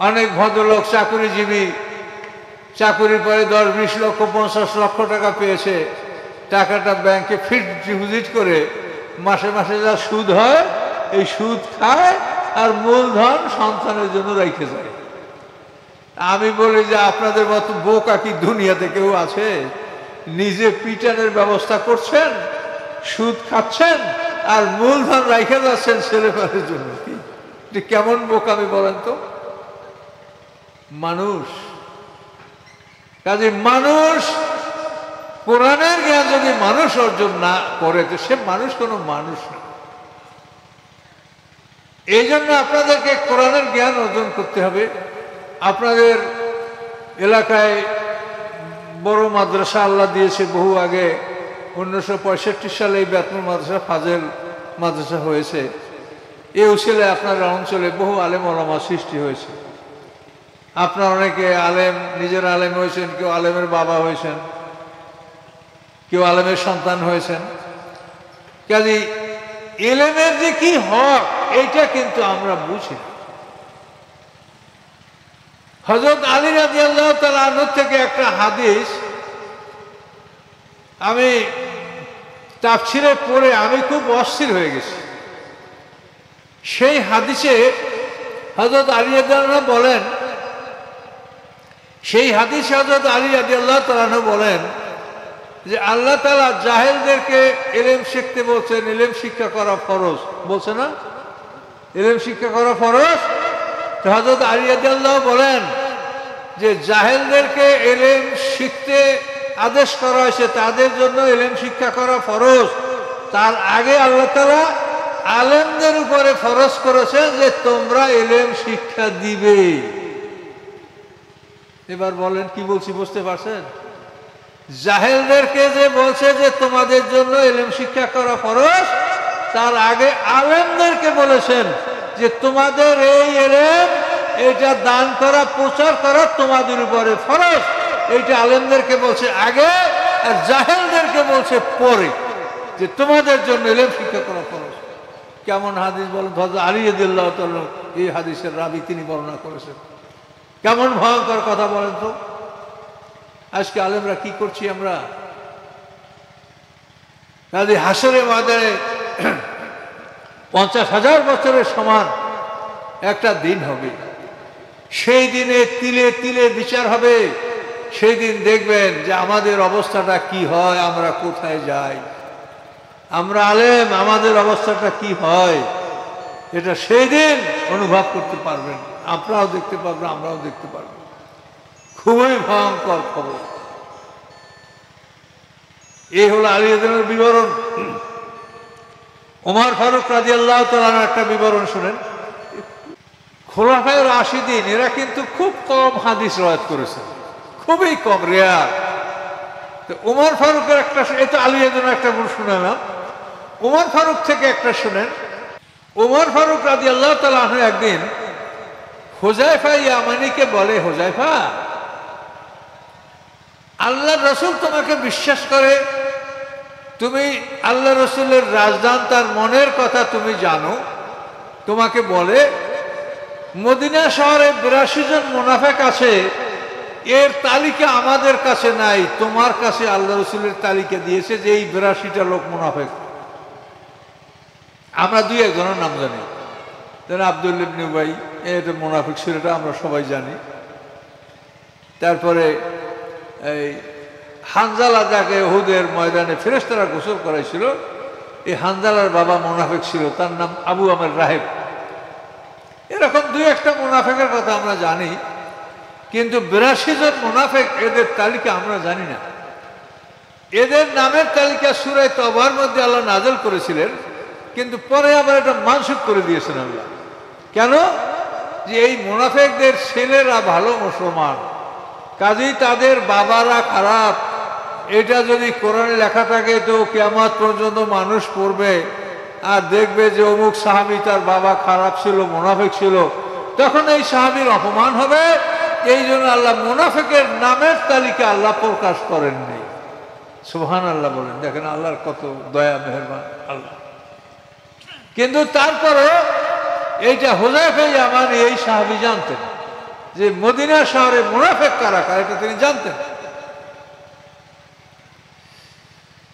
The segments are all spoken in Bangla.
অনেক ভদ্রলোক চাকুরিজীবী, চাকুরির পরে 10-20 লক্ষ 50 লক্ষ টাকা পেয়েছে, টাকাটা ব্যাংকে ফিক্সড ডিপোজিট করে মাসে মাসে যা সুদ হয় এই সুদ খায় আর মূলধন সন্তানের জন্য রেখে যায়। আমি বলি যে আপনাদের মতো বোকা কি দুনিয়াতে কেউ আছে? নিজে পিটানের ব্যবস্থা করছেন, সুদ খাচ্ছেন আর মূলধন রেখে যাচ্ছেন ছেলেমেয়ের জন্য। কি কেমন বোকামি বলেন তো? মানুষ কাজে মানুষ কোরআনের জ্ঞান যদি মানুষ অর্জন না করে তো সে মানুষ কোনো মানুষ না। এই জন্য আপনাদেরকে কোরআনের জ্ঞান অর্জন করতে হবে। আপনাদের এলাকায় বড় মাদ্রাসা আল্লাহ দিয়েছে বহু আগে, 1965 সালে এই বেতন মাদ্রাসা ফাজেল মাদ্রাসা হয়েছে। এই উসিলায় আপনার অঞ্চলে বহু আলেম ওলামা সৃষ্টি হয়েছে। আপনার অনেকে আলেম, নিজের আলেম হয়েছেন, কেউ আলেমের বাবা হয়েছেন, কেউ আলেমের সন্তান হয়েছেন। কাজে ইলমের যে কি হক এইটা কিন্তু আমরা বুঝি। হযরত আলী রাদিয়াল্লাহু তাআলা আনহু থেকে একটা হাদিস আমি তাফসীরে পড়ে আমি খুব অস্থির হয়ে গেছি। সেই হাদিসে হযরত আলী রাদিয়াল্লাহু তাআলা বলেন, সেই হাদিসে হযরত আলী রাদিয়াল্লাহু তাআলা বলেন যে আল্লাহ তাআলা জাহেলদেরকে ইলম শিখতে বলছেন, ইলম শিক্ষা করা ফরজ বলছে না? ইলম শিক্ষা করা ফরজ। তো হযরত আলী রাদিয়াল্লাহু বলেন যে জাহেলদেরকে ইলম শিখতে আদেশ করা হয়েছে, তাদের জন্য ইলম শিক্ষা করা ফরজ। তার আগে আল্লাহ তাআলা আলেমদের উপরে ফরজ করেছেন যে তোমরা ইলম শিক্ষা দিবে। এবার বলেন কি বলছি, বুঝতে পারছেন? জাহেলদেরকে যে বলছে যে তোমাদের জন্য ইলম শিক্ষা করা ফরজ, তার আগে আলেমদেরকে বলেছেন যে তোমাদের এই ইলম এটা দান করা, প্রচার করা তোমাদের উপরে ফরজ। এইটা আলেমদেরকে বলছে আগে, আর জাহেলদেরকে বলছে পরে, যে তোমাদের জন্য ইলম শিক্ষা করা ফরজ। কেমন হাদিস বলেন? হযরত আলী রাদিয়াল্লাহু তাআলা এই হাদিসের রাবী তিনি বর্ণনা করেছেন। কেমন ভয়ঙ্কর কথা বলেন তো? আজকে আলেমরা কি করছি আমরা? কাজে হাসরের ময়দানে 50,000 বছরের সমান একটা দিন হবে। সেই দিনে তিলে তিলে বিচার হবে। সেই দিন দেখবেন যে আমাদের অবস্থাটা কি হয়, আমরা কোথায় যাই। আমরা আলেম, আমাদের অবস্থাটা কি হয় এটা সেই দিন অনুভব করতে পারবেন। আপনারাও দেখতে পারবেন, আমরাও দেখতে পারবো। খুবই ভয়ঙ্কর খবর। এই হলো আলী রাদিয়াল্লাহু আনহুর বিবরণ। ওমর ফারুক রাদিয়াল্লাহু তাআলা আনহু একটা বিবরণ শুনেন। খোলাফায়ে রাশিদিন এরা কিন্তু খুব কম হাদিস রওয়ায়াত করেছে, খুবই কম, রেয়ার। তো ওমর ফারুকের একটা, এটা আলী রাদিয়াল্লাহু একটা শুনালাম, ওমর ফারুক থেকে একটা শুনেন। ওমর ফারুক রাদিয়াল্লাহু তাআলা আনহু একদিন হুযায়ফা ইয়ামানিকে বলে, হুযায়ফা, আল্লাহ রসুল তোমাকে বিশ্বাস করে, তুমি আল্লাহ রসুলের রাজদান, তার মনের কথা তুমি জানো। তোমাকে বলে মদিনা শহরে 82 জন মুনাফিক আছে, এর তালিকা আমাদের কাছে নাই, তোমার কাছে আল্লাহ রসুলের তালিকা দিয়েছে যে এই 82টা লোক মুনাফিক। আমরা 2-1 জনের নাম জানি, যেন আব্দুল্লাহ ইবনে উবাই, এটা মুনাফিক ছিল, এটা আমরা সবাই জানি। তারপরে এই হানজালা, যাকে উহুদের ময়দানে ফেরেশতারা গোসল করাইছিল, এই হানজালার বাবা মুনাফিক ছিল, তার নাম আবু আমের রাহেব। এরকম 2-1টা মুনাফিকের কথা আমরা জানি, কিন্তু 82 জন মুনাফিক এদের তালিকা আমরা জানি না। এদের নামের তালিকা সূরা তওবার মধ্যে আল্লাহ নাযিল করেছিলেন, কিন্তু পরে আবার এটা মানসুখ করে দিয়েছেন আল্লাহ। কেন? যে এই মুনাফিকদের ছেলেরা ভালো মুসলমান, কাজেই তাদের বাবারা খারাপ। এটা যদি কোরআনে লেখা থাকে তো কিয়ামত পর্যন্ত মানুষ পড়বে আর দেখবে যে অমুক সাহাবী তার বাবা খারাপ ছিল, মুনাফিক ছিল, তখন এই সাহাবীর অপমান হবে। এই জন্য আল্লাহ মুনাফিকের নামের তালিকা আল্লাহ প্রকাশ করেননি। সুবহানাল্লাহ বলেন। দেখেন আল্লাহর কত দয়া, মেহেরবান আল্লাহ। কিন্তু তারপরে এইটা হুযায়ফা ইয়ামানি এই সাহাবী জানতেন যে মদিনা শহরে মুনাফিক কারা কারা এটা তিনি জানতেন।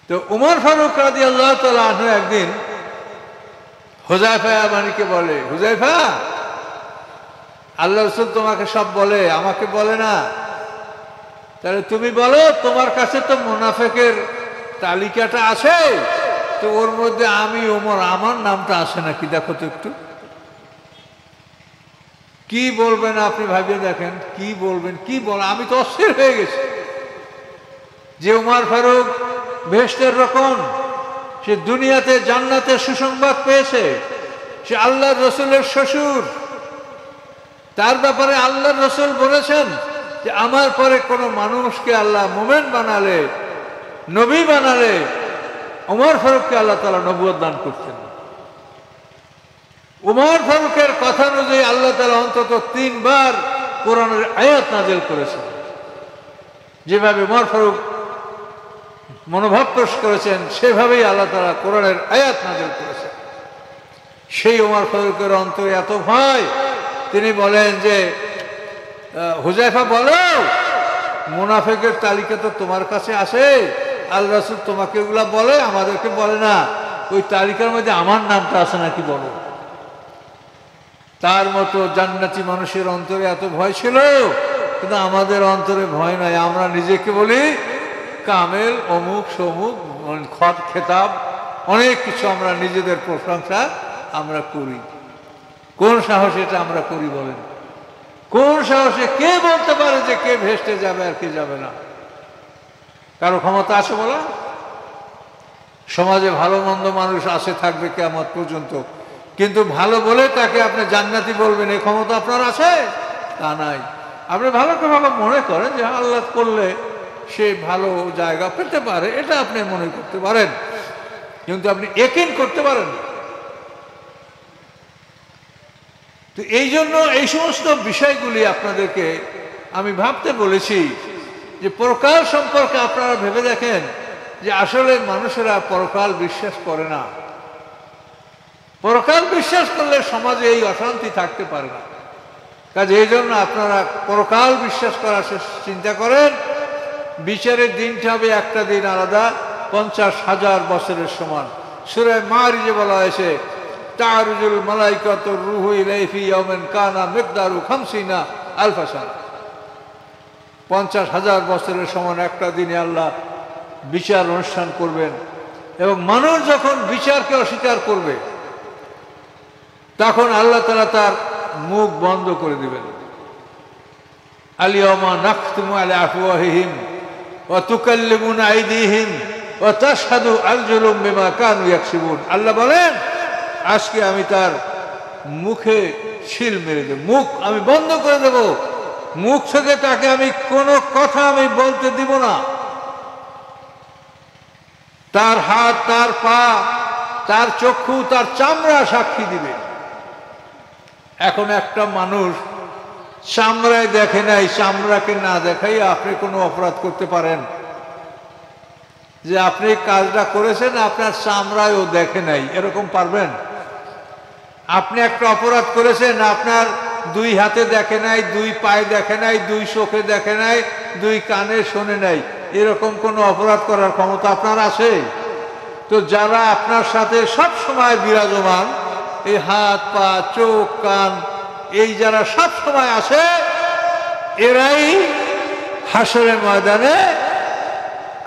তো উমর ফারুক রাদিয়াল্লাহু তাআলা আনহু একদিন হুযায়ফা ইয়ামানিকে বলে, হুযায়ফা, আল্লাহ রাসূল তোমাকে সব বলে, আমাকে বলে না, তাহলে তুমি বলো তোমার কাছে তো মুনাফিকের তালিকাটা আছে, তো ওর মধ্যে আমি ওমর আমার নামটা আছে নাকি দেখো তো একটু। কি বলবেন আপনি ভাবিয়ে দেখেন, কি বলবেন, কি বল, আমি তো অস্থির হয়ে গেছি যে উমর ফারুক বেহেশতের রকম, সে দুনিয়াতে জান্নাতের সুসংবাদ পেয়েছে, সে আল্লাহর রসুলের শ্বশুর, তার ব্যাপারে আল্লাহর রসুল বলেছেন যে আমার পরে কোনো মানুষকে আল্লাহ মুমিন বানালে, নবী বানালে উমর ফারুককে আল্লাহ তাআলা নবুয়ত দান করতেন। উমর ফারুকের কথা অনুযায়ী আল্লাহ তাআলা অন্তত 3 বার কোরআনের আয়াত নাযিল করেছেন। যেভাবে উমর ফারুক মনোভাব প্রকাশ করেছেন সেভাবেই আল্লাহ তাআলা কোরআনের আয়াত নাযিল করেছেন। সেই উমর ফারুকের অন্তরে এত ভয়, তিনি বলেন যে হুযায়ফা বলো মুনাফিকের তালিকা তো তোমার কাছে আছে, আল্লাহ রাসূল তোমাকে এগুলা বলে, আমাদেরকে বলে না, ওই তালিকার মধ্যে আমার নামটা আছে নাকি বলো। তার মতো জান্নাতি মানুষের অন্তরে এত ভয় ছিল, কিন্তু আমাদের অন্তরে ভয় নাই। আমরা নিজেকে বলি কামেল, অমুক সমুক, খেতাব, অনেক কিছু আমরা নিজেদের প্রশংসা আমরা করি। কোন সাহসে এটা আমরা করি বলেন? কোন সাহসে কে বলতে পারে যে কে ভেস্টে যাবে আর কে যাবে না? কারো ক্ষমতা আছে বলা? সমাজে ভালো মন্দ মানুষ আছে, থাকবে কিয়ামত পর্যন্ত, কিন্তু ভালো বলে তাকে আপনি জান্নাতি বলবেন এই ক্ষমতা আপনার আছে? তা নাই। আপনি ভালোকে ভালো মনে করেন যে আল্লাহ করলে সে ভালো জায়গা পেতে পারে, এটা আপনি মনে করতে পারেন, কিন্তু আপনি ইয়াকিন করতে পারেন। তো এই জন্য এই সমস্ত বিষয়গুলি আপনাদেরকে আমি ভাবতে বলেছি যে পরকাল সম্পর্কে আপনারা ভেবে দেখেন যে আসলে মানুষেরা পরকাল বিশ্বাস করে না। পরকাল বিশ্বাস করলে সমাজে এই অশান্তি থাকতে পারে না। কাজে এই জন্য আপনারা পরকাল বিশ্বাস করার চিন্তা করেন। বিচারের দিনটা হবে একটা দিন আলাদা, 50,000 বছরের সমান। সূরা মারিজে বলা হয়েছে তারুজুল মালাইকাতুর রূহু ইলাইহি ফি ইয়াউমিন কানা মিকদারু 50 আলফ সানা। 50,000 বছরের সমান একটা দিনে আল্লাহ বিচার অনুষ্ঠান করবেন, এবং মানুষ যখন বিচারকে অস্বীকার করবে তখন আল্লাহ তাআলা তার মুখ বন্ধ করে দিবেন। আল-ইয়াওমা নাখতিমু আলা আফওয়াহিহিম ওয়া তুকাল্লিমুনা আইদিহিম ওয়া তাশহাদু আরজুলুহুম বিমা কানু ইয়াকসিবুন। আল্লাহ বলেন আজকে আমি তার মুখে সিল মেরে দেব, মুখ আমি বন্ধ করে দেব, মুখ থেকে তাকে আমি কোনো কথা আমি বলতে দিব না। তার হাত, তার পা, তার চক্ষু, তার চামড়া সাক্ষী দিবে। এখন একটা মানুষ চামড়ায় দেখে নাই, চামড়াকে না দেখাই আপনি কোনো অপরাধ করতে পারেন? যে আপনি কাজটা করেছেন আপনার চামড়ায়ও দেখে নাই, এরকম পারবেন? আপনি একটা অপরাধ করেছেন, আপনার 2 হাতে দেখে নাই, 2 পায়ে দেখে নাই, 2 চোখে দেখে নাই, 2 কানে শোনে নাই, এরকম কোনো অপরাধ করার ক্ষমতা আপনার আছে? তো যারা আপনার সাথে সব সময় বিরাজমান, এই হাত, পা, চোখ, কান, এই যারা সব সময় আছে, এরাই হাসরের ময়দানে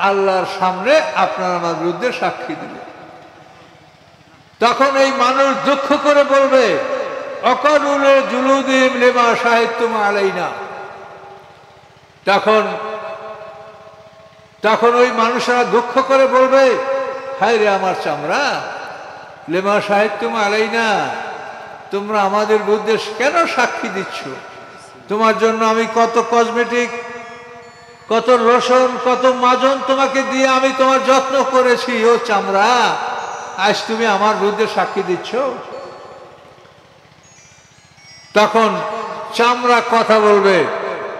আল্লাহর সামনে আপনার আমার বিরুদ্ধে সাক্ষী দিবে। তখন এই মানুষ দুঃখ করে বলবে অকানুলে জুলুদিম লিমা শাহিদতুম আলাইনা। তখন ওই মানুষরা দুঃখ করে বলবে হায় রে আমার চামড়া, লিমা শাহিদতুম আলাইনা, তোমরা আমাদের বিরুদ্ধে কেন সাক্ষী দিচ্ছ? তোমার জন্য আমি কত কসমেটিক, কত লোশন, কত মাজন তোমাকে দিয়ে আমি তোমার যত্ন করেছি, ও চামড়া, আজ তুমি আমার বিরুদ্ধে সাক্ষী দিচ্ছ? তখন চামড়া কথা বলবে,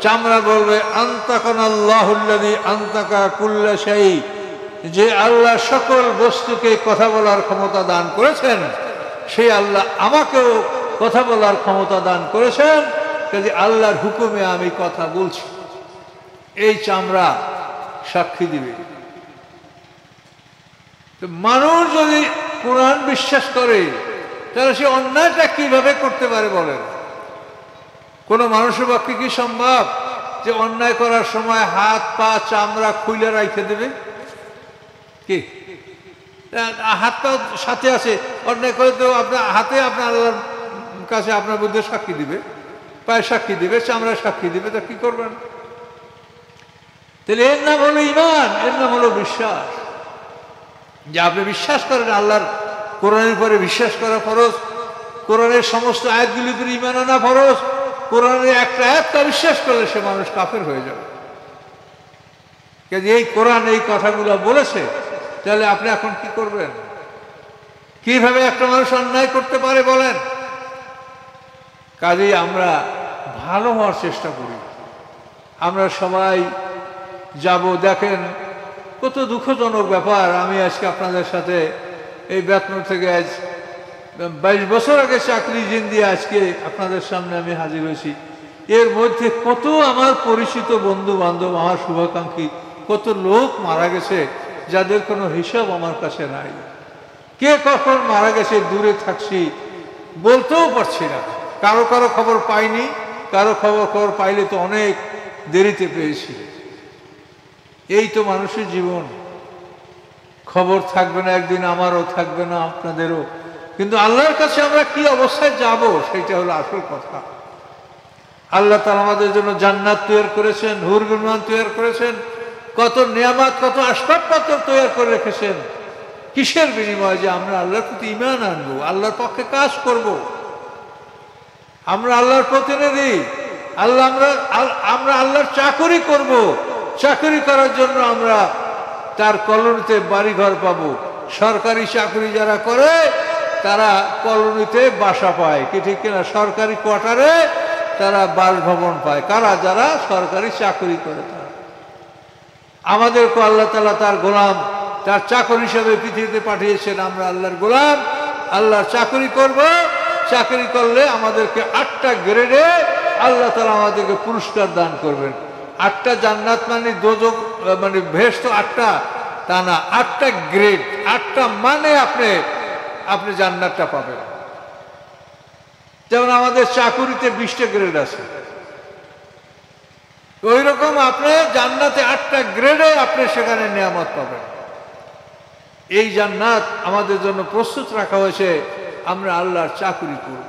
চামড়া বলবে আনতাকানাল্লাহুল্লাযী আনতাকা কুল্লা শাই, যে আল্লাহ সকল বস্তুকে কথা বলার ক্ষমতা দান করেছেন, সেই আল্লাহ আমাকেও কথা বলার ক্ষমতা দান করেছেন, কাজে আল্লাহর হুকুমে আমি কথা বলছি, এই চামড়া সাক্ষী দিবে। তো মানুষ যদি কোরআন বিশ্বাস করে তাহলে সে অন্যায়টা কিভাবে করতে পারে বলেন? কোন মানুষের পক্ষে কি সম্ভব যে অন্যায় করার সময় হাত পা চামড়া খুলে রাখতে দেবে? কি হাত পা সাথে আছে, অন্যায় করে তো আপনার হাতে আপনার আল্লাহর কাছে আপনার বুদ্ধি সাক্ষী দিবে, পায়ে সাক্ষী দিবে, চামড়া সাক্ষী দিবে, তা কি করবেন? তাহলে এর নাম হলো ঈমান, এর নাম হলো বিশ্বাস। যে আপনি বিশ্বাস করেন আল্লাহর কোরআনের উপরে বিশ্বাস করা ফরজ, কোরআনের সমস্ত আয়াতগুলির উপরে ঈমান আনা ফরজ। কোরআনের একটা আয়াতটা বিশ্বাস করলে সে মানুষ কাফের হয়ে যাবে। এই কোরআন এই কথাগুলো বলেছে, তাহলে আপনি এখন কি করবেন? কিভাবে একটা মানুষ অন্যায় করতে পারে বলেন? কাজেই আমরা ভালো হওয়ার চেষ্টা করি। আমরা সবাই যাব, দেখেন কত দুঃখজনক ব্যাপার। আমি আজকে আপনাদের সাথে এই বেতন থেকে আজ 22 বছর আগে চাকরি জিন্দি আজকে আপনাদের সামনে আমি হাজির হয়েছি। এর মধ্যে কত আমার পরিচিত বন্ধু বান্ধব, আমার শুভাকাঙ্ক্ষী, কত লোক মারা গেছে যাদের কোনো হিসাব আমার কাছে নাই। কে কখন মারা গেছে দূরে থাকছি, বলতেও পারছি না। কারো কারো খবর পাইনি, কারো খবর পাইলে তো অনেক দেরিতে পেয়েছি। এই তো মানুষের জীবন। খবর থাকবে না একদিন, আমারও থাকবে না, আপনাদেরও। কিন্তু আল্লাহর কাছে আমরা কি অবস্থায় যাব সেটা হলো আসল কথা। আল্লাহ তাআলা আমাদের জন্য জান্নাত তৈরি করেছেন, হুর গুলমান তৈরি করেছেন, কত নিয়ামত, কত আসবাবপত্র তৈরি করে রেখেছেন। কিসের বিনিময়ে? যে আমরা আল্লাহর প্রতি ঈমান আনবো, আল্লাহর পক্ষে কাজ করব। আমরা আল্লাহর প্রতিনিধি, আমরা আল্লাহর চাকরি করব। চাকরি করার জন্য আমরা তার কলোনিতে বাড়িঘর পাবো। সরকারি চাকরি যারা করে তারা কলোনিতে বাসা পায়, কি ঠিক কিনা? সরকারি কোয়ার্টারে তারা বাসভবন পায়। কারা? যারা সরকারি চাকরি করে। তারা আমাদেরকে আল্লাহ তাআলা তার গোলাম, তার চাকর হিসেবে পৃথিবীতে পাঠিয়েছেন। আমরা আল্লাহর গোলাম, আল্লাহর চাকরি করব। চাকরি করলে আমাদেরকে 8টা গ্রেডে আল্লাহ তাআলা আমাদেরকে পুরস্কার দান করবেন। 8টা জান্নাত মানে দোজখ, মানে বেহেশত 8টা তা না, 8টা গ্রেড। 8টা মানে আপনি জান্নাতটা পাবেন। যেমন আমাদের চাকুরিতে 20টা গ্রেড আছে, ওই রকম আপনি জান্নাতে 8টা গ্রেডে আপনি সেখানে নিয়ামত পাবেন। এই জান্নাত আমাদের জন্য প্রস্তুত রাখা হয়েছে, আমরা আল্লাহর চাকরি করব।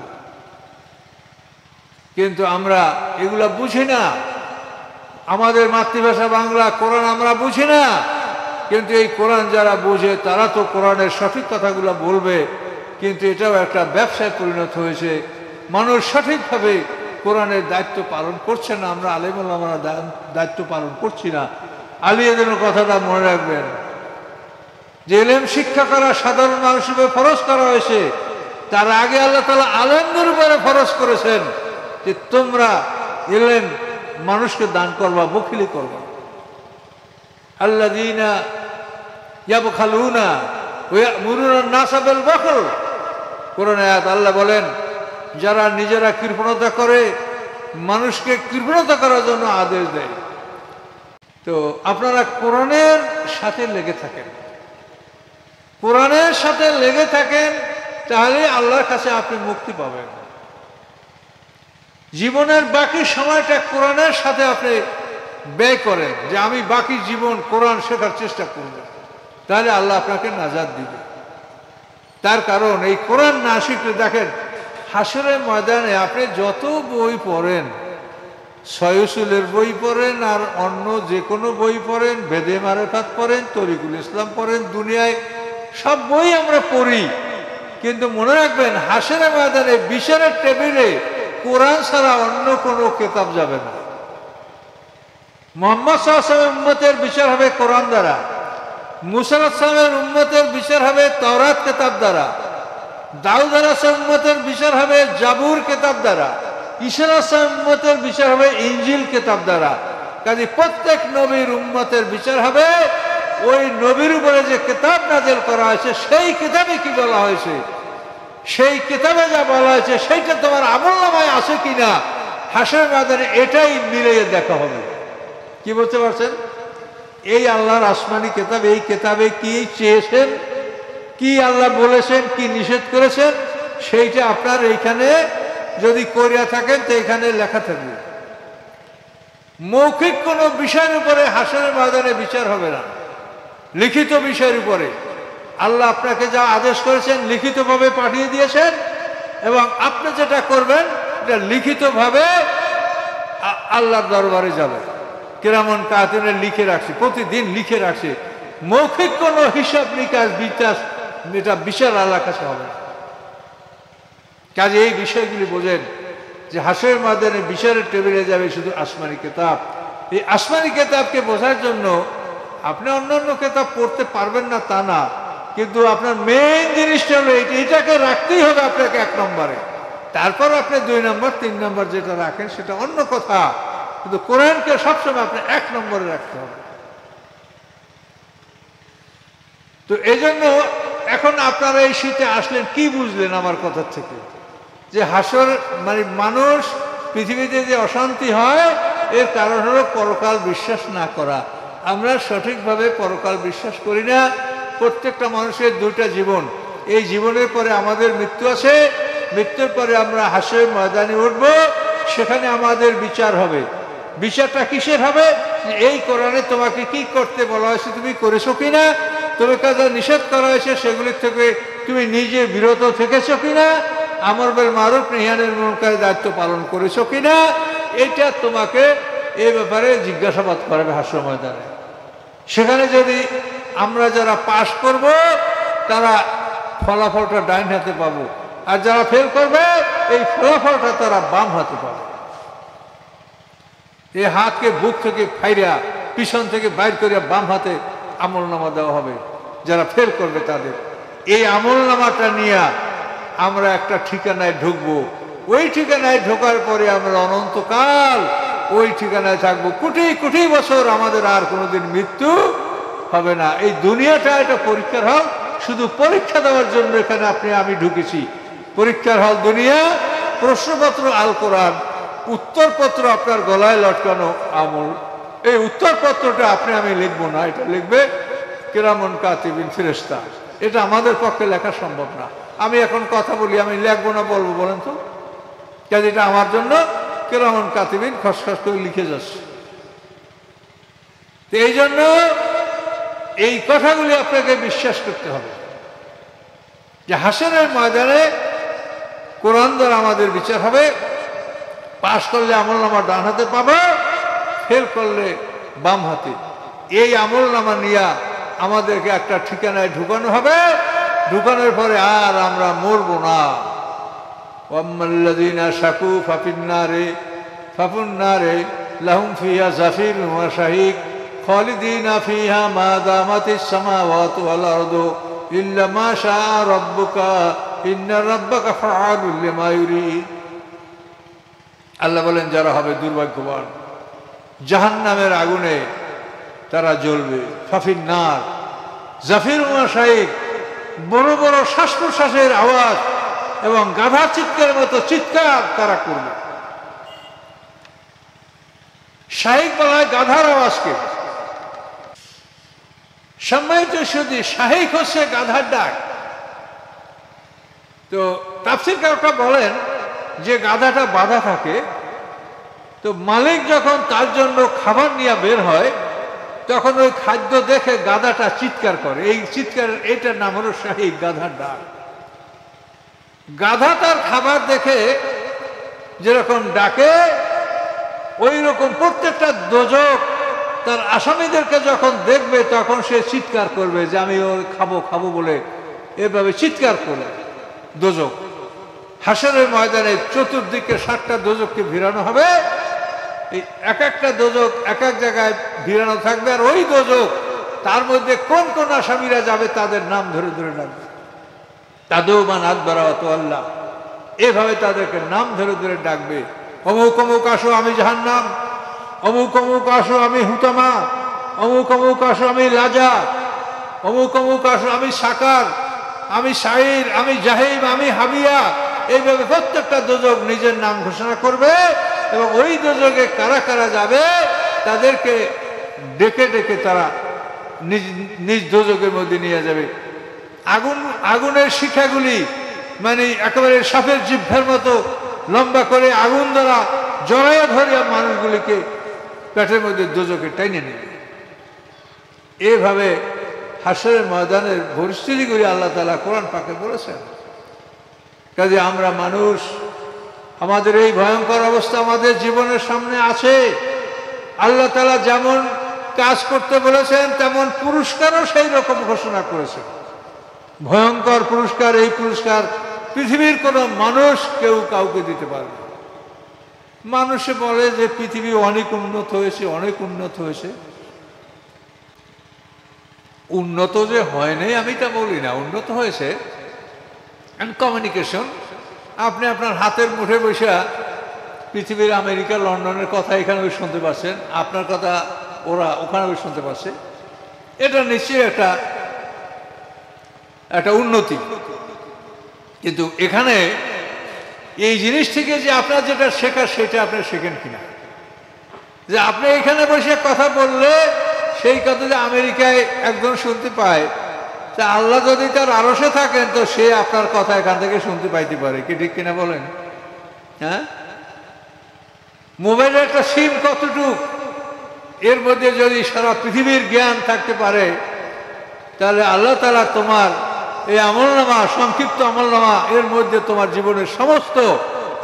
কিন্তু আমরা এগুলা বুঝি না। আমাদের মাতৃভাষা বাংলা, কোরআন আমরা বুঝি না। কিন্তু এই কোরআন যারা বোঝে তারা তো কোরআনের সঠিক কথাগুলো বলবে। কিন্তু এটাও একটা ব্যবসায় পরিণত হয়েছে। মানুষ সঠিকভাবে কোরআনের দায়িত্ব পালন করছে না। আমরা আলেম ওলামারা দায়িত্ব পালন করছি না। আলিয়াদের কথাটা মনে রাখবেন যে ইলম শিক্ষা করা সাধারণ মানুষের উপরে ফরজ করা হয়েছে। তার আগে আল্লাহ তাআলা আলেমদের উপরে ফরজ করেছেন যে তোমরা ইলম মানুষকে দান করবা, বখিলি করবা। আল্লাযীনা ইয়াবখালুনা ওয়া ইয়া'মুরুনা আন-নাসা বিল বখল। কোরআনে আয়াত আল্লাহ বলেন যারা নিজেরা কৃপণতা করে, মানুষকে কৃপণতা করার জন্য আদেশ দেয়। তো আপনারা কোরআনের সাথে লেগে থাকেন, কোরআনের সাথে লেগে থাকেন, তাহলে আল্লাহর কাছে আপনি মুক্তি পাবেন। জীবনের বাকি সময়টা কোরআনের সাথে আপনি ব্যয় করেন, যে আমি বাকি জীবন কোরআন শেখার চেষ্টা করব, তাহলে আল্লাহ আপনাকে নাজাত দিবে। তার কারণ এই কোরআন না শিখলে, দেখেন হাসরের ময়দানে আপনি যত বই পড়েন, সয়সুলের বই পড়েন আর অন্য যে কোনো বই পড়েন, বেদে মারেফাত পড়েন, তরিকুল ইসলাম পড়েন, দুনিয়ায় সব বই আমরা পড়ি। কিন্তু মনে রাখবেন হাসরের ময়দানে বিচারের টেবিলে কোরআন ছাড়া অন্য কোনো কিতাব যাবে না। মুহাম্মদ সাল্লাল্লাহু আলাইহি ওয়াসাল্লামের উম্মতের বিচার হবে কোরআন দ্বারা, মুসা আলাইহিস সালামের উম্মতের বিচার হবে তাওরাত কিতাব দ্বারা, দাউদ আলাইহিস সালামের উম্মতের বিচার হবে জাবুর কিতাব দ্বারা, ঈসা আলাইহিস সালামের উম্মতের বিচার হবে ইনজিল কিতাব দ্বারা। কাজে প্রত্যেক নবীর উম্মতের বিচার হবে ওই নবীর উপরে যে কিতাব নাযিল করা হয়েছে সেই কিতাবে কি বলা হয়েছে, সেই কিতাবে যা বলা হয়েছে সেইটা তোমার আমলনামায় আছে কিনা, হাসরের ময়দানে এটাই মিলিয়ে দেখা হবে। কি বলতে পারছেন? এই আল্লাহর আসমানি কিতাব, এই কিতাবে কি চেয়েছেন, কি আল্লাহ বলেছেন, কি নিষেধ করেছেন, সেইটা আপনার এইখানে যদি করিয়া থাকেন তো এখানে লেখা থাকবে। মৌখিক কোনো বিষয়ের উপরে হাসরের ময়দানে বিচার হবে না, লিখিত বিষয়ের উপরে আল্লাহ আপনাকে যা আদেশ করেছেন লিখিতভাবে পাঠিয়ে দিয়েছেন, এবং আপনি যেটা করবেন এটা লিখিতভাবে আল্লাহর দরবারে যাবে। কিরামান কাতিবিন লিখে রাখছে, প্রতিদিন লিখে রাখছে। মৌখিক কোনো হিসাব নিকাশ এটা বিচার আল্লাহর কাছে হবে না। কাজে এই বিষয়গুলি বোঝেন যে হাসরের ময়দানে বিচারের টেবিলে যাবে শুধু আসমানি কিতাব। এই আসমানি কিতাবকে বোঝার জন্য আপনি অন্যান্য কিতাব পড়তে পারবেন না তা না, কিন্তু আপনার মেইন জিনিসটা হলো এটাকে রাখতেই হবে আপনাকে 1 নম্বরে। তারপর আপনি 2 নম্বর 3 নম্বর যেটা রাখেন সেটা অন্য কথা, কিন্তু কোরআনকে সবসময় আপনি 1 নম্বরে রাখতে হবে। তো এই জন্য এখন আপনারা এই শীতে আসলেন, কি বুঝলেন আমার কথা থেকে? যে হাসর মানে মানুষ পৃথিবীতে যে অশান্তি হয় এর কারণ হলো পরকাল বিশ্বাস না করা। আমরা সঠিকভাবে পরকাল বিশ্বাস করি না। প্রত্যেকটা মানুষের 2টা জীবন, এই জীবনের পরে আমাদের মৃত্যু আছে, মৃত্যুর পরে আমরা হাসরের ময়দানে উঠব, সেখানে আমাদের বিচার হবে। বিচারটা কিসের হবে? এই কোরআনে তোমাকে কি করতে বলা হয়েছে তুমি করেছো কিনা, তুমি কাজে নিষেধ করা হয়েছে সেগুলির থেকে তুমি নিজে বিরত থেকেছো কিনা, আমর বিল মারুফ নাহিয়ানিল মুনকারের দায়িত্ব পালন করেছো কিনা, এটা তোমাকে এই ব্যাপারে জিজ্ঞাসাবাদ করবে হাসর ময়দানে। সেখানে যদি আমরা যারা পাশ করব তারা ফলাফলটা ডাইন হাতে পাবো, আর যারা ফেল করবে এই ফলাফলটা তারা বাম হাতে পাবে। এই হাতকে বুক থেকে ফাইরা পিছন থেকে বাইর করিয়া বাম হাতে আমলনামা দেওয়া হবে যারা ফেল করবে তাদের। এই আমলনামাটা নিয়ে আমরা একটা ঠিকানায় ঢুকবো, ওই ঠিকানায় ঢোকার পরে আমরা অনন্তকাল ওই ঠিকানায় থাকবো, কোটি কোটি বছর আমাদের আর কোনোদিন মৃত্যু হবে না। এই দুনিয়াটা একটা পরীক্ষার হল, শুধু পরীক্ষা দেওয়ার জন্য এখানে আপনি আমি ঢুকেছি। পরীক্ষার হল দুনিয়া, প্রশ্নপত্র আল কোরআন, উত্তরপত্র আপনার গলায় লটকানো আমল। এই উত্তরপত্রটা আপনি আমি লিখবো না, এটা লিখবে কিরামান কাতিবিন ফেরেশতা। এটা আমাদের পক্ষে লেখা সম্ভব না। আমি এখন কথা বলি, আমি লিখবো না বলবো বলেন তো? কাজে এটা আমার জন্য কিরামান কাতিবিন খসখস করে লিখে যাচ্ছে। এই জন্য এই কথাগুলি আপনাকে বিশ্বাস করতে হবে যে হাসরের ময়দানে কোরআন দ্বারা আমাদের বিচার হবে। পাশ করলে আমলনামা ডান হাতে পাবো, ফেল করলে বাম হাতে। এই আমলনামা নিয়ে আমাদেরকে একটা ঠিকানায় ঢুকানো হবে, ঢুকানোর পরে আর আমরা মরবো না। ওয়াম্মাল্লাযীনা শাকু ফাফিন্নারে লাহুম ফিহা জাফিরুন ওয়া শাহীক খালিদিনা ফিহা মা দামাতিস সামাওয়াতু ওয়াল আরদু ইল্লা মা শাআ রাব্বুকা ইন্না রাব্বাকা ফাআলুল লিমা ইউরিদ। আল্লাহ বলেন যারা হবে দুর্ভাগ্যবান, জাহান্নামের আগুনে তারা জ্বলবে। ফাফিন্নার জাফিরুন ওয়া শাহীক, বড় বড় শ্বাস প্রশ্বাসের আওয়াজ এবং গাধা চিৎকারের মতো চিৎকার তারা করবে। শাহীক বলা হয় গাধার আওয়াজকে। সম্মানিত শুধু শাহীক হচ্ছে গাধার ডাক। তো তাফসীরকাররা বলেন যে গাধাটা বাঁধা থাকে, তো মালিক যখন তার জন্য খাবার নিয়ে বের হয় তখন ওই খাদ্য দেখে গাধাটা চিৎকার করে। এই চিৎকার, এটার নাম হলো শাহীক, গাধার ডাক। গাধা তার খাবার দেখে যেরকম ডাকে, ওই রকম প্রত্যেকটা দোজক তার আসামিদেরকে যখন দেখবে তখন সে চিৎকার করবে যে আমি ওর খাবো খাবো বলে এভাবে চিৎকার করবে দোজক। হাসরের ময়দানে চতুর্দিকে 7টা দোজককে ভিড়ানো হবে। এই এক একটা দোজক এক এক জায়গায় ভিড়ানো থাকবে, আর ওই দোজক তার মধ্যে কোন কোন আসামিরা যাবে তাদের নাম ধরে ধরে ডাকবে। তাদুমান আদবারা ওয়াতাওয়াল্লা, এভাবে তাদেরকে নাম ধরে ধরে ডাকবে। অমুক অমুক আসো আমি জাহান্নাম, অমুক অমুক আসো আমি হুতামা, অমুক অমুক আসো আমি লাজা, অমুক অমুক আসো আমি সাকার, আমি সাইর, আমি জাহিম, আমি হাবিয়া। এইভাবে প্রত্যেকটা দোজক নিজের নাম ঘোষণা করবে। এবং ওই দোজখে কারা কারা যাবে তাদেরকে ডেকে ডেকে তারা নিজ নিজ দোজখের মধ্যে নিয়ে যাবে। আগুনের শিখাগুলি মানে একেবারে সাপের জিহ্বার মতো লম্বা করে আগুন দ্বারা জড়াইয়া ধরিয়া মানুষগুলিকে পেটের মধ্যে দোজখে টাইনে নেবে। এভাবে হাসরের ময়দানের পরিস্থিতিগুলি আল্লাহ তাআলা কোরআন পাকে বলেছেন। কাজে আমরা মানুষ, আমাদের এই ভয়ঙ্কর অবস্থা আমাদের জীবনের সামনে আছে। আল্লাহ তাআলা যেমন কাজ করতে বলেছেন তেমন পুরস্কারও সেই রকম ঘোষণা করেছেন। ভয়ঙ্কর পুরস্কার, এই পুরস্কার পৃথিবীর কোনো মানুষ কেউ কাউকে দিতে পারবে না। মানুষে বলে যে পৃথিবী অনেক উন্নত হয়েছে, অনেক উন্নত হয়েছে। উন্নত যে হয় নাই আমি তা বলি না, উন্নত হয়েছে। অ্যান্ড কমিউনিকেশন, আপনি আপনার হাতের মুঠে বসে পৃথিবীর আমেরিকা লন্ডনের কথা এখানে শুনতে পাচ্ছেন, আপনার কথা ওরা ওখানে শুনতে পাচ্ছে। এটা নিশ্চয়ই একটা উন্নতি। কিন্তু এখানে এই জিনিস থেকে যে আপনার যেটা শেখার সেটা আপনি শেখেন কিনা, যে আপনি এখানে বসে কথা বললে সেই কথা যে আমেরিকায় একজন শুনতে পায়, তা আল্লাহ যদি তার আরশে থাকেন তো সে আপনার কথা এখান থেকে শুনতে পাইতে পারে। কি ঠিক কিনা বলেন? হ্যাঁ, মোবাইলের একটা সিম কতটুক, এর মধ্যে যদি সারা পৃথিবীর জ্ঞান থাকতে পারে তাহলে আল্লাহ তাআলা তোমার এই আমলনামা, সংক্ষিপ্ত আমলনামা, এর মধ্যে তোমার জীবনের সমস্ত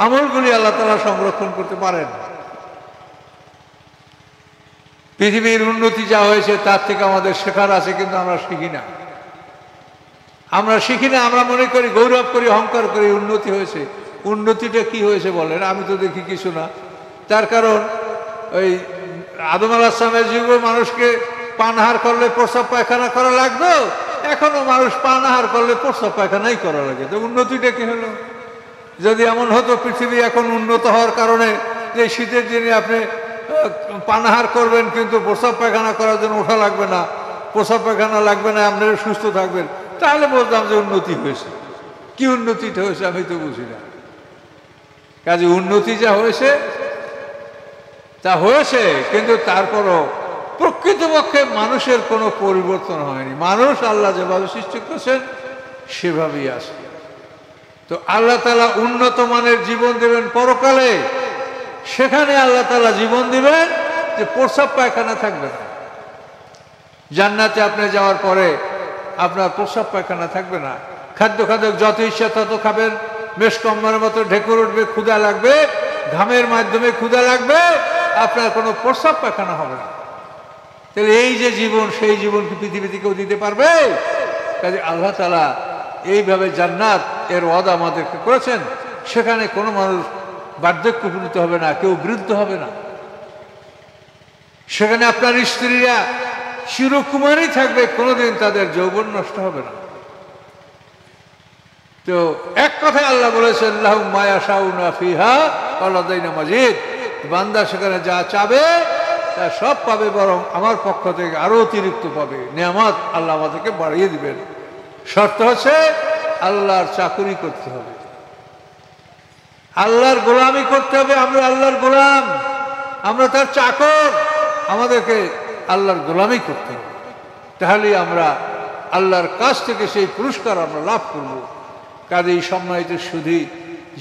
আমলগুলি আল্লাহ তাআলা সংরক্ষণ করতে পারেন। পৃথিবীর উন্নতি যা হয়েছে তার থেকে আমাদের শেখার আছে, কিন্তু আমরা শিখি না। আমরা মনে করি, গৌরব করি, অহংকার করি উন্নতি হয়েছে। উন্নতিটা কি হয়েছে বলেন? আমি তো দেখি কিছু না। তার কারণ ওই আদম আলাইহিস সালামের যুগে মানুষকে পানাহার করলে প্রস্রাব পায়খানা করা লাগতো, এখনো মানুষ পানাহার করলে প্রস্রাব পায়খানাই করা লাগে। তো উন্নতিটা কি হলো? যদি এমন হতো পৃথিবী এখন উন্নত হওয়ার কারণে যে শীতের দিনে আপনি পানাহার করবেন কিন্তু প্রস্রাব পায়খানা করার জন্য ওঠা লাগবে না, প্রস্রাব পায়খানা লাগবে না, আপনারা সুস্থ থাকবেন, তাহলে বলতাম যে উন্নতি হয়েছে। কি উন্নতিটা হয়েছে আমি তো বুঝি না। কাজে উন্নতি যা হয়েছে তা হয়েছে, কিন্তু তারপরও প্রকৃতপক্ষে মানুষের কোনো পরিবর্তন হয়নি। মানুষ আল্লাহ যেভাবে সৃষ্টি করেছেন সেভাবেই আছে। তো আল্লাহ তাআলা উন্নত মানের জীবন দেবেন পরকালে, সেখানে আল্লাহ তাআলা জীবন দিবেন যে প্রস্রাব পায়খানা থাকবে না। জান্নাতে আপনি যাওয়ার পরে আপনার প্রস্রাব পায়খানা থাকবে না। খাদ্য যত ইচ্ছা তত খাবেন, মেষকম্বলের মতো ঢেকুর উঠবে, ক্ষুধা লাগবে, ঘামের মাধ্যমে ক্ষুধা লাগবে, আপনার কোনো প্রস্রাব পায়খানা হবে না। তাহলে এই যে জীবন, সেই জীবন কি পৃথিবীতে কেউ দিতে পারবে? কাজে আল্লাহ তাআলা এইভাবে জান্নাত এর ওয়াদা আমাদেরকে করেছেন। সেখানে কোনো মানুষ বার্ধক্যপূর্ণ হবে না, কেউ বৃদ্ধ হবে না। সেখানে আপনার স্ত্রীরা চিরকুমারী থাকবে, কোনোদিন তাদের যৌবন নষ্ট হবে না। তো এক কথায় আল্লাহ বলেছেন লাহুম মা ইয়াশাউনা ফিহা ওয়া লাদাইনা মাজিদ, বান্দা সেখানে যা চাবে তা সব পাবে, বরং আমার পক্ষ থেকে আরো অতিরিক্ত পাবে। নিয়ামত আল্লাহ আমাদেরকে বাড়িয়ে দিবেন। শর্ত হচ্ছে আল্লাহর চাকুরি করতে হবে, আল্লাহর গোলামি করতে হবে। আমরা আল্লাহর গোলাম, আমরা তার চাকর, আমাদেরকে আল্লাহর গোলামি করতে হবে। তাহলেই আমরা আল্লাহর কাছ থেকে সেই পুরস্কার আমরা লাভ করব। কাজেই সম্মানিত সুধী,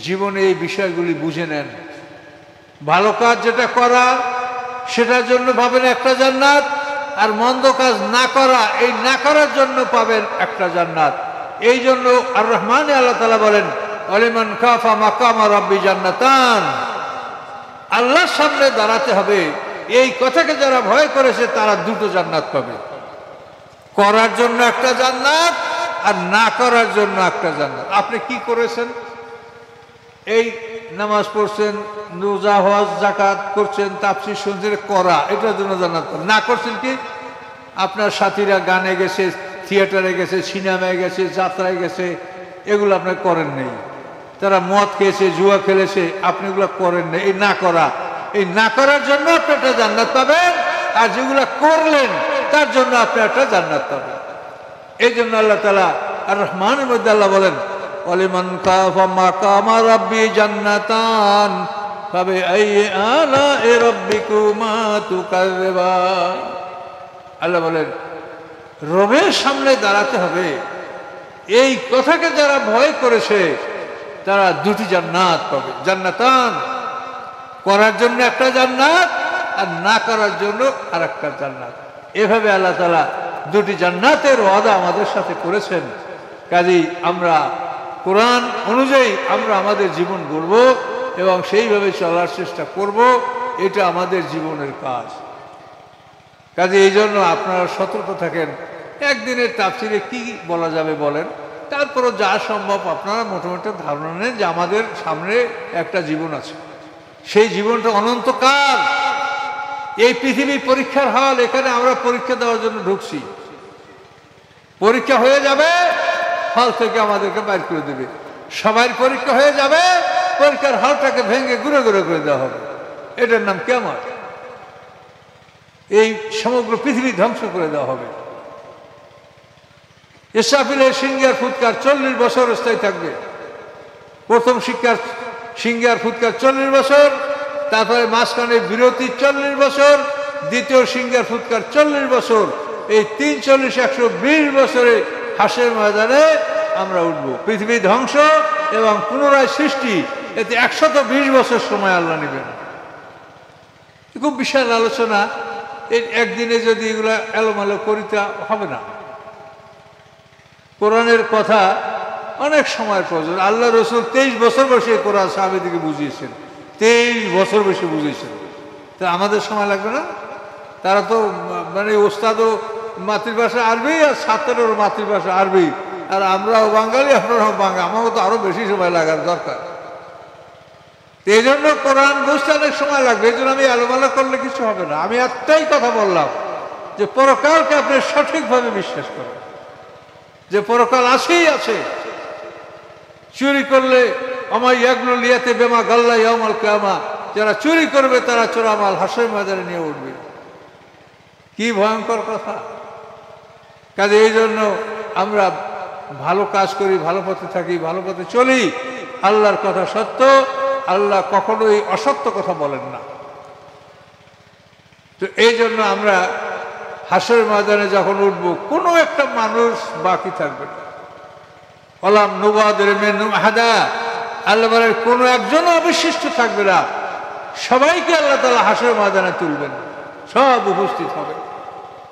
জীবনে এই বিষয়গুলি বুঝে নেন। ভালো কাজ যেটা করা সেটার জন্য পাবেন একটা জান্নাত, আর মন্দ কাজ না করা, এই না করার জন্য পাবেন একটা জান্নাত। এই জন্য আর রহমানে আল্লাহ তাআলা বলেন ওয়ালিমান খাফা মাকামা রাব্বি জান্নাতান, আল্লাহর সামনে দাঁড়াতে হবে, এই কথাকে যারা ভয় করেছে তারা দুটো জান্নাত পাবে। করার জন্য একটা জান্নাত আর না করার জন্য একটা জান্নাত। আপনি কি করেছেন? এই নামাজ পড়ছেন, রোজা, হজ, যাকাত করছেন, তাফসীর শুনছেন, করা, এটার জন্য জান্নাত। না করছেন কি? আপনার সাথীরা গানে গেছে, থিয়েটারে গেছে, সিনেমায় গেছে, যাত্রায় গেছে, এগুলো আপনি করেন নেই। তারা মদ খেয়েছে, জুয়া খেলেছে, আপনি এগুলো করেন নেই। এই না করা, এই না করার জন্য আপনি একটা জান্নাত পাবেন, আর যেগুলো করলেন তার জন্য আপনি একটা জান্নাত পাবেন। এই জন্য আল্লাহ তাআলা আর রহমানের মধ্যে আল্লাহ বলেন ওয়ালিমান খাফা মাকামা রাব্বি জান্নাতান, ফাবিআইয়ি আলাኢ রাব্বিকুমা তুকাযযিবান। আল্লাহ বলেন রবের সামনে দাঁড়াতে হবে, এই কথাকে যারা ভয় করেছে তারা দুটি জান্নাত পাবে। জান্নাতান, করার জন্য একটা জান্নাত আর না করার জন্য আর একটা জান্নাত। এভাবে আল্লাহ তাআলা দুটি জান্নাতের ওয়াদা আমাদের সাথে করেছেন। কাজেই আমরা কোরআন অনুযায়ী আমরা আমাদের জীবন গড়ব এবং সেইভাবে চলার চেষ্টা করব, এটা আমাদের জীবনের কাজ। কাজে এই জন্য আপনারা সতর্ক থাকেন। একদিনের তাফসিরে কি বলা যাবে বলেন, তারপরও যা সম্ভব আপনারা মোটামুটি ধারণা নেন যে আমাদের সামনে একটা জীবন আছে, সেই জীবনটা অনন্তকাল। এই পৃথিবী পরীক্ষার হল, এখানে আমরা পরীক্ষা দেওয়ার জন্য ঢুকছি। পরীক্ষা হয়ে যাবে, হল থেকে আমাদেরকে বাইর করে দেবে। সবার পরীক্ষা হয়ে যাবে, পরীক্ষার হলটাকে ভেঙে গুঁড়ো গুঁড়ো করে দেওয়া হবে। এটার নাম কিয়ামত। এই সমগ্র পৃথিবী ধ্বংস করে দেওয়া হবে। ইসরাফিলের সিংহার ফুৎকার 40 বছর স্থায়ী থাকবে। প্রথম সিংহার ফুৎকার 40 বছর, তারপরে মাঝখানে বিরতি 40 বছর, দ্বিতীয় সিংহার ফুৎকার 40 বছর। এই 3 40 120 বছরে হাসের ময়দানে আমরা উঠব। পৃথিবী ধ্বংস এবং পুনরায় সৃষ্টি, এতে 120 বছর সময় আল্লাহ নেবেন। খুব বিশাল আলোচনা। এই একদিনে যদি এগুলা এলোমেলো করিতে হবে না। কোরআনের কথা অনেক সময়ের প্রয়োজন। আল্লাহ রসুল 23 বছর বসে কোরআন সাহাবীদেরকে বুঝিয়েছেন, 23 বছর বসে বুঝিয়েছেন। তা আমাদের সময় লাগবে না? তারা তো মানে ওস্তাদও মাতৃভাষা আরবি আর ছাত্রেরও মাতৃভাষা আরবি, আর আমরাও বাঙালি, আপনারাও বাঙালি, আমারও তো আরো বেশি সময় লাগার দরকার। এই জন্য কোরআন বুঝতে অনেক সময় লাগবে। এই জন্য আমি আলোচনা করলে কিছু হবে না। আমি একটাই কথা বললাম যে পরকালকে আপনি সঠিকভাবে বিশ্বাস করেন, যে পরকাল আছেই আছে। চুরি করলে আমার ইয়াগলু লিয়াতে বেমা গাল্লা ইয়াউমাল কিয়ামা, যারা চুরি করবে তারা চোরামাল হাসরের ময়দানে নিয়ে উঠবে। কি ভয়ঙ্কর কথা! কাজে এই জন্য আমরা ভালো কাজ করি, ভালো পথে থাকি, ভালো পথে চলি। আল্লাহর কথা সত্য, আল্লাহ কখনোই অসত্য কথা বলেন না। তো এই জন্য আমরা হাসরের ময়দানে যখন উঠবো, কোনো একটা মানুষ বাকি থাকবে না। ওয়ালাম নুবাদির মিনহুম আহাদা, আল্লাহ বলেন কোনো একজনও অবশিষ্ট থাকবে না। সবাইকে আল্লাহ তাআলা হাসরের ময়দানে তুলবেন, সব উপস্থিত হবে,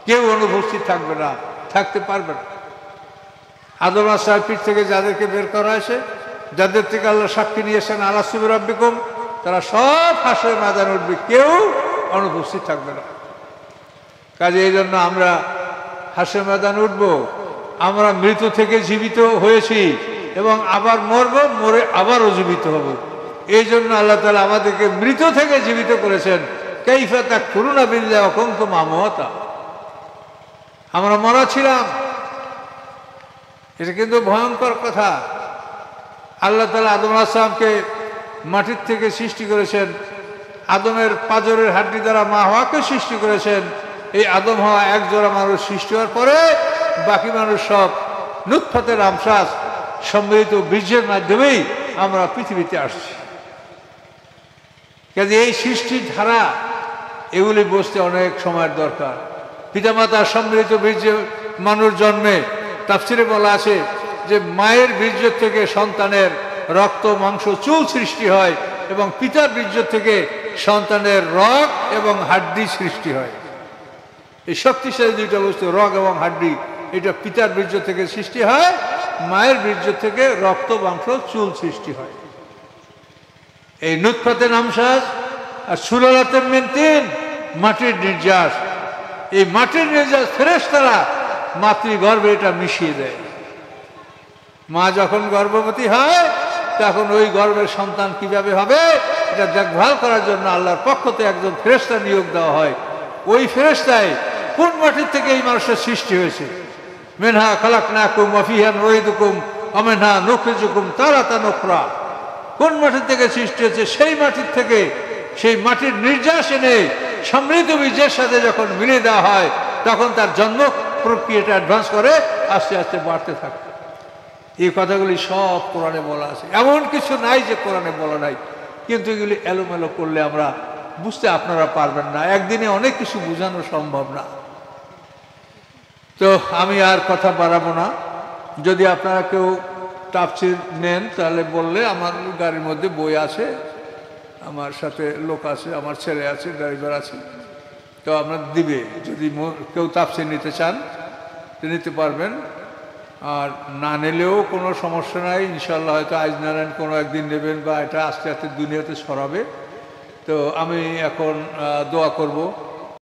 কেউ অনুপস্থিত থাকবে না, থাকতে পারবে না। আদম আলাইহিস পিঠ থেকে যাদেরকে বের করা হয়েছে, যাদের থেকে আল্লাহ সাক্ষী নিয়েছেন আলাস্তু বিরাব্বিকুম, তারা সব হাসরের ময়দানে উঠবে, কেউ অনুপস্থিত থাকবে না। কাজে এই জন্য আমরা হাসরের ময়দানে উঠবো। আমরা মৃত থেকে জীবিত হয়েছি এবং আবার মরব, মরে আবারও জীবিত হব। এই জন্য আল্লাহ তাআলা আমাদেরকে মৃত থেকে জীবিত করেছেন। কাইফা তাকফুরুনা বিল্লাহি ওয়া কুনতুম আমওয়াতা, আমরা মরা ছিলাম। এটা কিন্তু ভয়ঙ্কর কথা। আল্লাহ তাআলা আদম আলাইহিস সালামকে মাটির থেকে সৃষ্টি করেছেন, আদমের পাঁজরের হাড্ডি দ্বারা মা হাওয়াকে সৃষ্টি করেছেন। এই আদম হাওয়া এক জোড়া মানুষ সৃষ্টি হওয়ার পরে বাকি মানুষ সব নুতফাতের আমসাস সম্মিলিত বীর্যের মাধ্যমেই আমরা পৃথিবীতে আসছি। কাজে এই সৃষ্টির ধারা এগুলি বুঝতে অনেক সময়ের দরকার। পিতামাতার সম্মিলিত বীর্যে মানুষ জন্মে, তাফসিরে বলা আছে যে মায়ের বীর্য থেকে সন্তানের রক্ত মাংস চুল সৃষ্টি হয় এবং পিতার বীর্য থেকে সন্তানের রগ এবং হাড্ডি সৃষ্টি হয়। এই শক্তিশালী দুইটা বস্তু, রগ এবং হাড্ডি, এটা পিতার বীর্য থেকে সৃষ্টি হয়, মায়ের বীর্য থেকে রক্ত মাংস চুল সৃষ্টি হয়। এই নুতফাতে আমসাস আর সুলালাতে মিন তিন, মাটির নির্যাস। এই মাটির নির্যাস ফেরেশতারা মাতৃগর্ভে এটা মিশিয়ে দেয়। মা যখন গর্ভবতী হয় তখন ওই গর্ভের সন্তান কিভাবে হবে এটা দেখভাল করার জন্য আল্লাহর পক্ষ থেকে একজন ফেরেশতা নিয়োগ দেওয়া হয়। ওই ফেরেশতাই কোন মাটির থেকে এই মানুষের সৃষ্টি হয়েছে, মিনহা খালাকনাকুম ওয়া ফিহা নুঈদুকুম ওয়া মিনহা নুখরিজুকুম তারাতান উখরা, কোন মাটির থেকে সৃষ্টি হয়েছে সেই মাটির থেকে, সেই মাটির নির্যাস এনে সমৃদ্ধ বীজের সাথে যখন মিলিয়ে দেওয়া হয় তখন তার জন্ম প্রক্রিয়াটা অ্যাডভান্স করে, আস্তে আস্তে বাড়তে থাকে। এই কথাগুলি সব কোরআনে বলা আছে, এমন কিছু নাই যে কোরআনে বলা নাই। কিন্তু এগুলি এলোমেলো করলে আমরা বুঝতে আপনারা পারবেন না, একদিনে অনেক কিছু বোঝানো সম্ভব না। তো আমি আর কথা বাড়াবো না। যদি আপনারা কেউ তাফসীর নেন তাহলে বললে, আমার গাড়ির মধ্যে বই আছে, আমার সাথে লোক আছে, আমার ছেলে আছে, ড্রাইভার আছে, তো আপনার দিবে। যদি কেউ তাফসীর নিতে চান নিতে পারবেন, আর না নিলেও কোনো সমস্যা নাই। ইনশাল্লাহ হয়তো আজ নারায়ণ কোনো একদিন নেবেন, বা এটা আস্তে আস্তে দুনিয়াতে ছড়াবে। তো আমি এখন দোয়া করব।